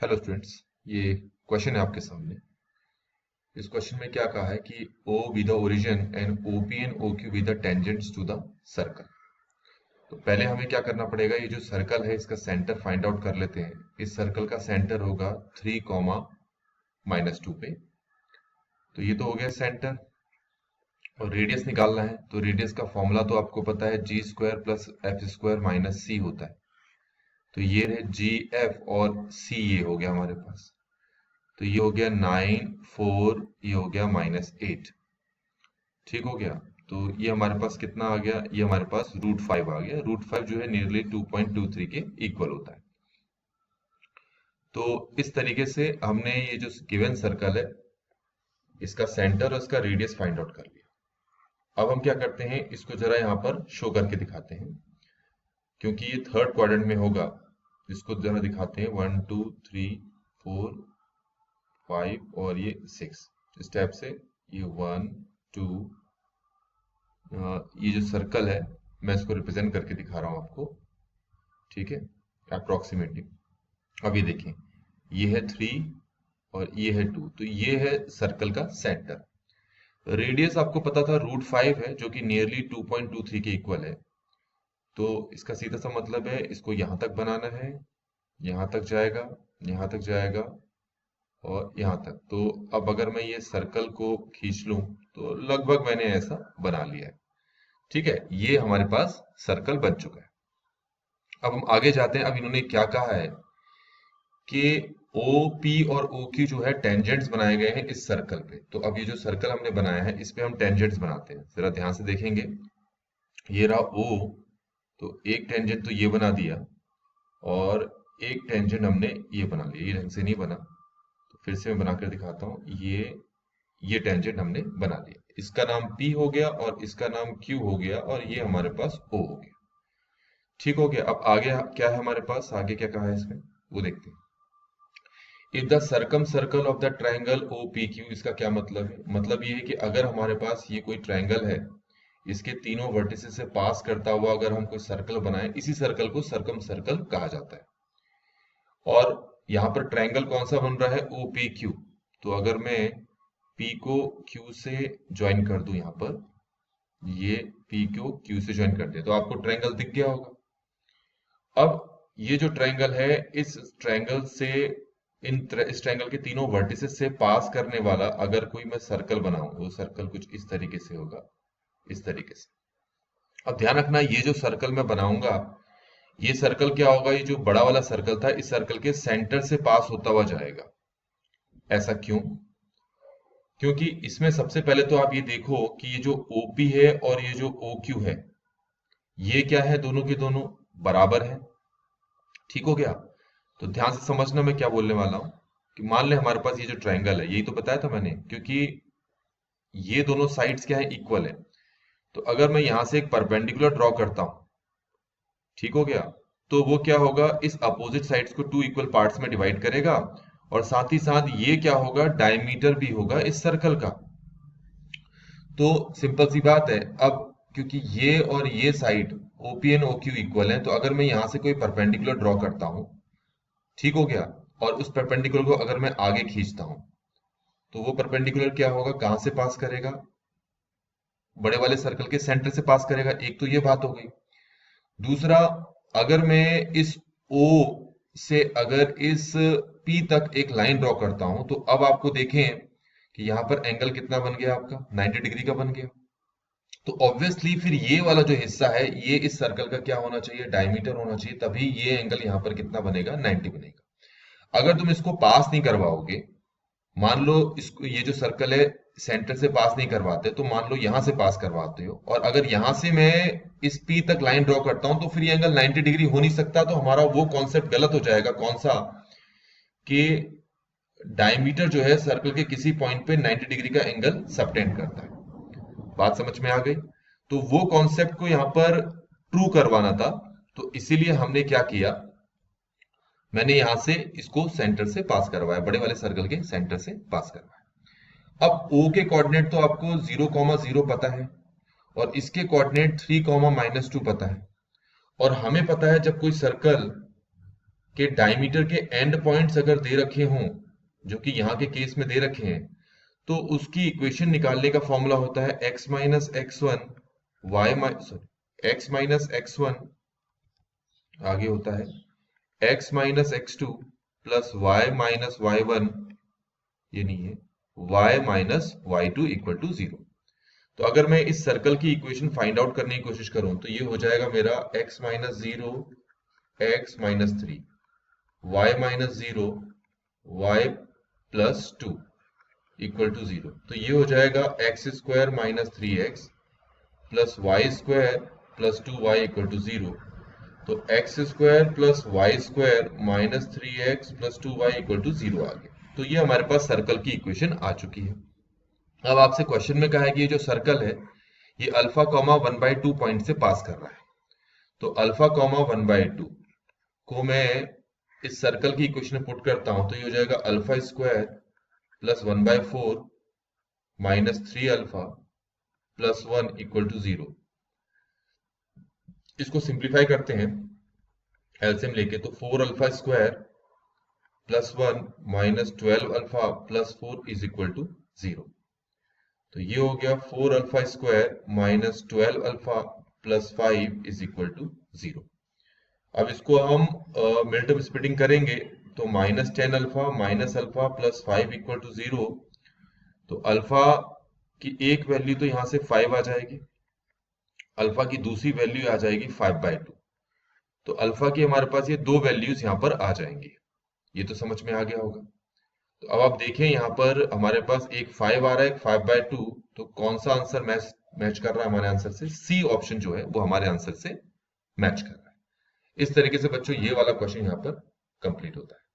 Hello students. ये question है आपके सामने। इस क्वेश्चन में क्या कहा है कि O be the origin and OP and OQ be the tangents to the circle। तो पहले हमें क्या करना पड़ेगा, ये जो सर्कल है इसका सेंटर फाइंड आउट कर लेते हैं। इस सर्कल का सेंटर होगा 3, -2 पे। तो ये तो हो गया सेंटर। और रेडियस निकालना है, तो रेडियस का फॉर्मूला तो आपको पता है, G² + F² - C होता है। तो ये रहे GF और C, ये हो गया हमारे पास। तो ये हो गया 9, 4, ये हो गया -8। ठीक हो गया। तो ये हमारे पास कितना आ गया, ये हमारे पास √5 आ गया। √5 जो है नियरली 2.23 के इक्वल होता है। तो इस तरीके से हमने ये जो गिवन सर्कल है इसका सेंटर और इसका रेडियस फाइंड आउट कर लिया। अब हम क्या करते हैं, इसको जरा यहाँ पर शो करके दिखाते हैं, क्योंकि ये थर्ड क्वाड्रेंट में होगा। इसको जरा दिखाते हैं, 1 2 3 4 5 और ये 6, इस टाइप से। ये 1 2, ये जो सर्कल है मैं इसको रिप्रेजेंट करके दिखा रहा हूं आपको। ठीक है, अप्रोक्सीमेटली। अब ये देखें, ये है 3 और ये है 2, तो ये है सर्कल का सेंटर। रेडियस आपको पता था √5 है, जो कि नियरली 2.23 के इक्वल है। तो इसका सीधा सा मतलब है, इसको यहां तक बनाना है, यहां तक जाएगा, यहां तक जाएगा और यहां तक। तो अब अगर मैं ये सर्कल को खींच लूं तो लगभग मैंने ऐसा बना लिया है। ठीक है, ये हमारे पास सर्कल बन चुका है। अब हम आगे जाते हैं। अब इन्होंने क्या कहा है कि OP और OQ जो है टेंजेंट्स बनाए गए हैं इस सर्कल पे। तो अब ये जो सर्कल हमने बनाया है इस पे हम टेंजेंट्स बनाते हैं। जरा ध्यान से देखेंगे, ये रहा O, तो एक टेंजेंट तो ये बना दिया और एक टेंजेंट हमने ये बना लिया। ये ढंग से नहीं बना, तो फिर से मैं बनाकर दिखाता हूँ। ये टेंजेंट हमने बना लिया, इसका नाम P हो गया और इसका नाम Q हो गया और ये हमारे पास O हो गया। ठीक हो गया। अब आगे क्या है हमारे पास, आगे क्या कहा है इसमें वो देखते हैं। If the circum circle of the triangle OPQ, इसका क्या मतलब है? मतलब ये है कि अगर हमारे पास ये कोई ट्राइंगल है, इसके तीनों वर्टिसेस से पास करता हुआ अगर हम कोई सर्कल बनाएं, इसी सर्कल को सर्कम सर्कल कहा जाता है। और यहाँ पर ट्राइंगल कौन सा बन रहा है, OPQ। तो अगर मैं P को Q से ज्वाइन कर दूं, यहाँ पर ये P को Q से ज्वाइन कर दिया, तो आपको ट्राइंगल दिख गया होगा। अब ये जो ट्रायंगल है, इस ट्रायंगल से इस ट्रायंगल के तीनों वर्टिसेस से पास करने वाला अगर कोई मैं सर्कल बनाऊं, वो सर्कल कुछ इस तरीके से होगा, इस तरीके से। अब ध्यान रखना, ये जो सर्कल मैं बनाऊंगा, ये सर्कल क्या होगा, ये जो बड़ा वाला सर्कल था इस सर्कल के सेंटर से पास होता हुआ जाएगा। ऐसा क्यों? क्योंकि इसमें सबसे पहले तो आप ये देखो कि ये जो OP है और ये जो OQ है, ये क्या है, दोनों के दोनों बराबर है। ठीक हो गया। तो ध्यान से समझना मैं क्या बोलने वाला हूं, कि मान ले हमारे पास ये जो ट्रायंगल है, यही तो बताया था मैंने, क्योंकि ये दोनों साइड्स क्या है, इक्वल है। तो अगर मैं यहां से एक परपेंडिकुलर ड्रॉ करता हूं, ठीक हो गया, तो वो क्या होगा, इस अपोजिट साइड्स को 2 इक्वल पार्ट्स में डिवाइड करेगा और साथ ही साथ ये क्या होगा, डायमीटर भी होगा इस सर्कल का। तो सिंपल सी बात है। अब क्योंकि ये और ये side OP and OQ equal है, तो अगर मैं यहां से कोई परपेंडिकुलर ड्रॉ करता हूं, ठीक हो गया, और उस परपेंडिकुलर को अगर मैं आगे खींचता हूं, तो वो परपेंडिकुलर क्या होगा, कहां से पास करेगा, बड़े वाले सर्कल के सेंटर से पास करेगा। एक तो ये बात हो गई। दूसरा, अगर मैं इस O से अगर इस P तक एक लाइन ड्रॉ करता हूं, तो अब आपको देखें कि यहां पर एंगल कितना बन गया, आपका 90 डिग्री का बन गया। तो ऑब्वियसली फिर ये वाला जो हिस्सा है, ये इस सर्कल का क्या होना चाहिए, डायमीटर होना चाहिए, तभी ये एंगल यहां पर कितना बनेगा, 90 बनेगा। अगर तुम इसको पास नहीं करवाओगे, मान लो इसको, ये जो सर्कल है सेंटर से पास नहीं करवाते, तो मान लो यहां से पास करवाते हो, और अगर यहां से मैं इस P तक लाइन ड्रॉ करता हूं, तो फिर ये एंगल 90 डिग्री हो नहीं सकता। तो हमारा वो कॉन्सेप्ट गलत हो जाएगा, कौन सा, कि डायमीटर जो है सर्कल के किसी पॉइंट पे 90 डिग्री का एंगल सबटेंड करता है। बात समझ में आ गई? तो वो कॉन्सेप्ट को यहां पर ट्रू करवाना था, तो इसीलिए हमने क्या किया, मैंने यहां से इसको सेंटर से पास करवाया, बड़े वाले सर्कल के सेंटर से पास करवाया। अब O के कोऑर्डिनेट तो आपको 0,0 पता है, और इसके कोऑर्डिनेट 3, -2 पता है। और हमें पता है जब कोई सर्कल के डायमीटर के एंड पॉइंट्स अगर दे रखे हों, जो कि यहाँ के केस में दे रखे हैं, तो उसकी इक्वेशन निकालने का फॉर्मूला होता है x minus x one y sorry x minus x one, आगे होता है x minus x two plus y minus y one, ये नहीं है, y minus y two equal to zero. तो अगर मैं इस सर्कल की इक्वेशन फाइंड आउट करने की कोशिश करूं तो ये हो जाएगा मेरा x minus zero x minus three, y minus zero y plus two equal to zero. तो ये हो जाएगा x square minus three x plus y square plus two y equal to zero. तो x square plus y square minus three x plus two y equal to zero आ गया। तो ये हमारे पास सर्कल की इक्वेशन आ चुकी है। अब आपसे क्वेश्चन में कहा है कि ये जो सर्कल है ये alpha comma one by two point से पास कर रहा है। तो alpha comma one by two को मैं इस सर्कल की इक्वेशन में पुट करता हूं तो ये हो जाएगा alpha square plus one by four minus three alpha plus one equal to zero. इसको सिंप्लीफाई करते हैं एलसीएम लेके, तो four alpha square plus one minus twelve alpha plus four is equal to zero. तो ये हो गया four alpha square minus twelve alpha plus five is equal to zero. अब इसको हम मिड टर्म स्प्लिटिंग करेंगे तो minus ten alpha minus alpha plus five equal to zero. तो अल्फा की एक वैल्यू तो यहां से फाइव आ जाएगी, अल्फा की दूसरी वैल्यू आ जाएगी फाइव बाई टू। तो अल्फा की हमारे पास ये दो वैल्यूज यहाँ पर आ जाएंगी। ये तो समझ में आ गया होगा। तो अब आप देखें यहाँ पर हमारे पास एक 5 आ रहा है, एक 5/2। तो कौन सा आंसर मैच कर रहा है हमारे आंसर से? सी ऑप्शन जो है वो हमारे आंसर से मैच कर रहा है। इस तरीके से बच्चों ये वाला क्वेश्चन यहाँ पर कंप्लीट होता है।